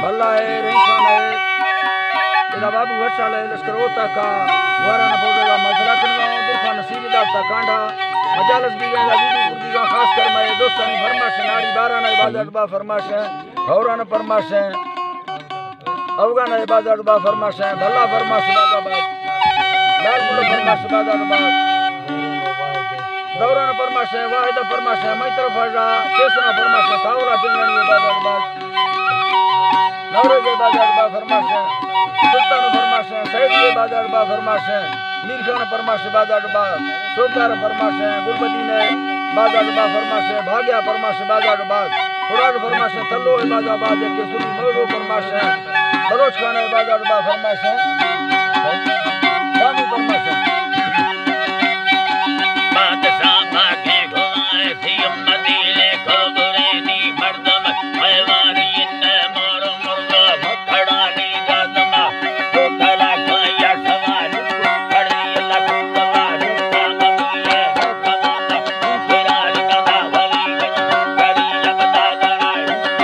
भल्ला है रेंखान है इदा बाबू वर्षाल है लश्कर ओता का वाराना पौधेगा मसला करना दुखा नसीब दाता कांडा मजालस भी गया बीबी गुर्दी का खास कर मैं दोस्तानी फरमाश नारी बाराना इबादत बा फरमाश है औराना फरमाश है अफगाना इबादत बा फरमाश है भल्ला फरमाश बादाबाद लाल गुल फरमाश बादाबाद दौराना फरमाश है वाहिदा फरमाश है मैं तरफ आजा केसना फरमाश है थावरा जंगनी इबादत नवरोज बादाबाद फरमाश है सुल्तान फरमाश है सैयद बादाबाद फरमाश है मीर खान फरमाश बादाबाद सोदार फरमाश है गुलबदी ने बादाबाद फरमाश है भाग्या फरमाश बादाबाद फुराद फरमाश है तल्लो बादाबाद के सुनी मौजू फरमाश है बलोच खान बादाबाद फरमाश है सामी फरमाश है बादशाह भागे घुमाए थी उम्मती ले खबरेनी मर्दम हैवानी इन मोर मुर्गा भखड़ानी गादमा तो तला काया सवाल खड़ी लख सवाल कामले खमाना फिराल कदा वली करी लगदा गराय दीन मार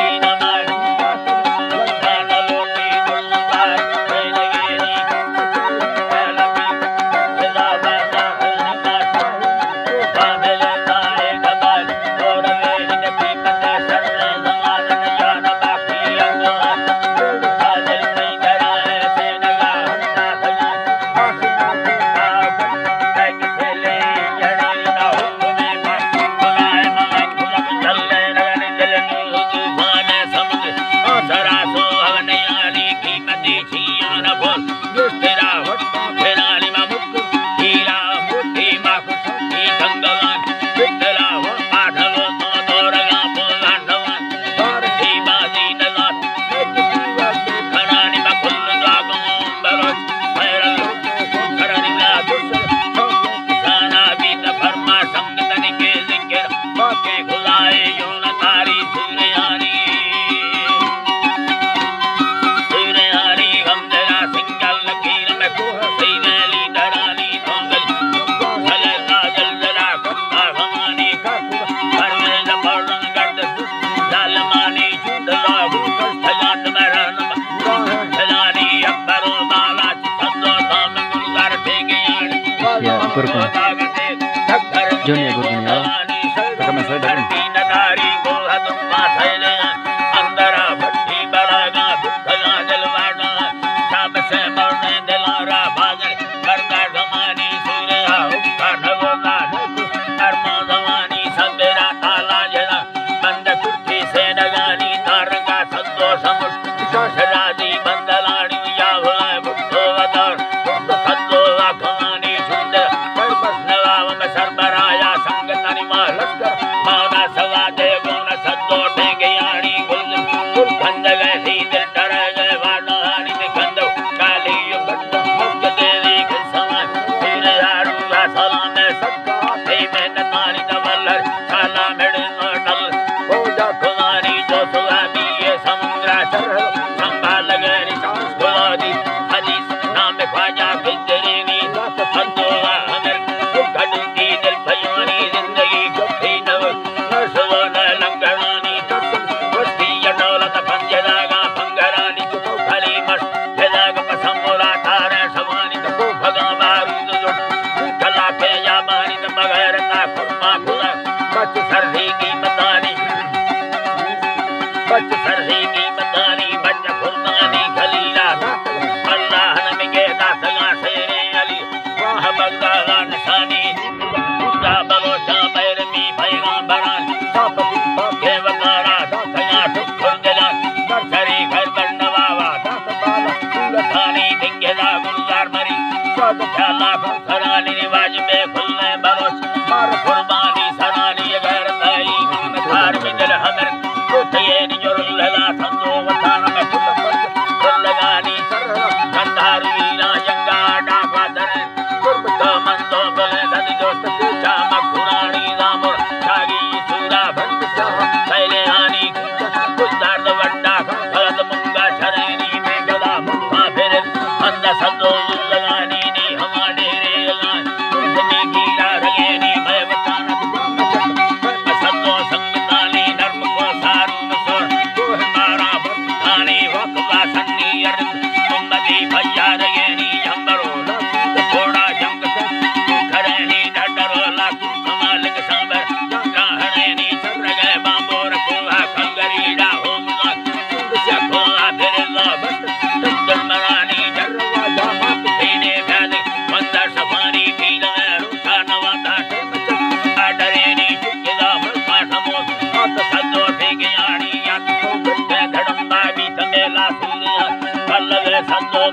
खाना लोटी गुलजार जिंदगी लगी खुदा बंदा Johnny Gurgunya, pertama saya dari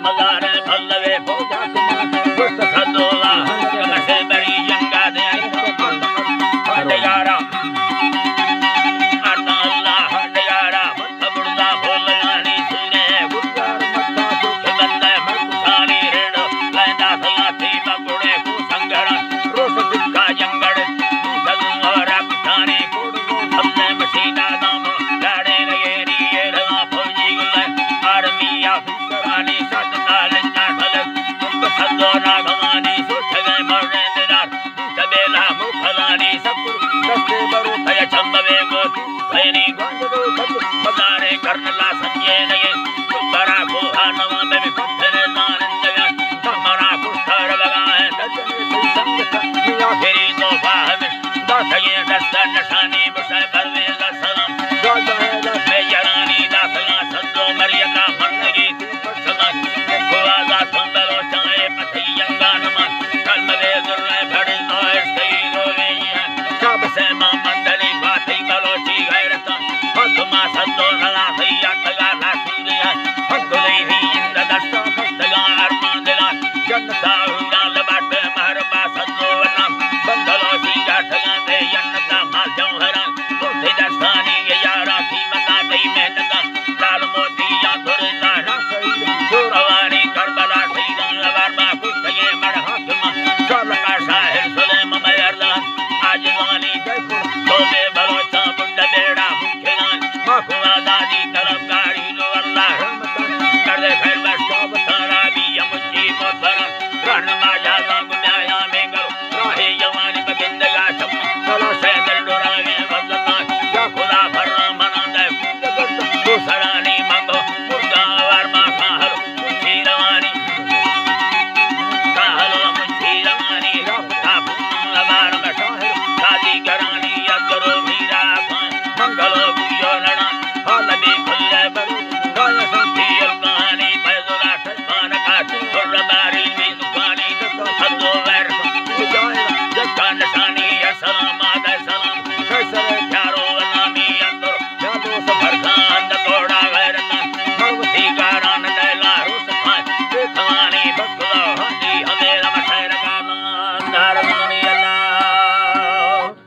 मजारे भल्लवे पूजा कुस्त सदोला कमसे बड़ी जंगा दे हटयारा अल्लाह हटयारा मत बुड़दा बोलयानी सुने गुजार मत्ता चोख बंदे मकुसारी रेड़ लैंदा सलाती मगुड़े को संगड़ रोस दिक्का जंगड़ सदू और अक्तारी कोड़ो थल्ले मसीना नाम लाड़े नगेरी येरवा फौजी गुल्ले आर्मी ऑफिसरानी सतनाल नाठल तुम सदो नागवानी सुठगे मरने दिनार सबेला मुखलानी सकुर दस्ते बरो थय चंबवे गो थयनी गंजो सद मजारे करनला संजय नगे बरा को हानवा में पत्थर नानंदगा तमरा को थर लगाए दजने संग किया फेरी तो फाहम दासगे दस्त नशानी मुसे परवेज सलाम गाजा में यरानी दासला सदो मरियका मनगी सदा गोवादा संदलो चाहे पथियंगा नमन कलमले गुर्रे भड़े नोए सही रोवे कब से मंदली बाती बलोची गैरता हतमा सदो नला सैया तगा ना सूरिया हतुले ही इंद दस्तो खस्तगा अरमान दिला जन्नता उड़ाल बाटे महरबा सदो वना बंदलो सी गाठगा दे जन्नता माल जौहरा मोते दस्तानी के यारा की मता दई मेहनता लाल मोती या दुरता रसई सुरवानी करबला सईदा लवारबा कुस्तगे मड़ हाथमा सरका शाहिर सुलेम मयरदान आजवानी जयपुर तोबे बलोचा बुंड बेड़ा मुखेलान मखुआ दादी तरफदारी लो अल्लाह रहमत कर दे खैर बस सब तारा भी मुझी मोतर रण माजा रंग न्याया में करो राहे जवानी बगिंदगा छम चलो से दिल डोरावे वजता या खुदा फर्रा मना दे तू सरानी मंगो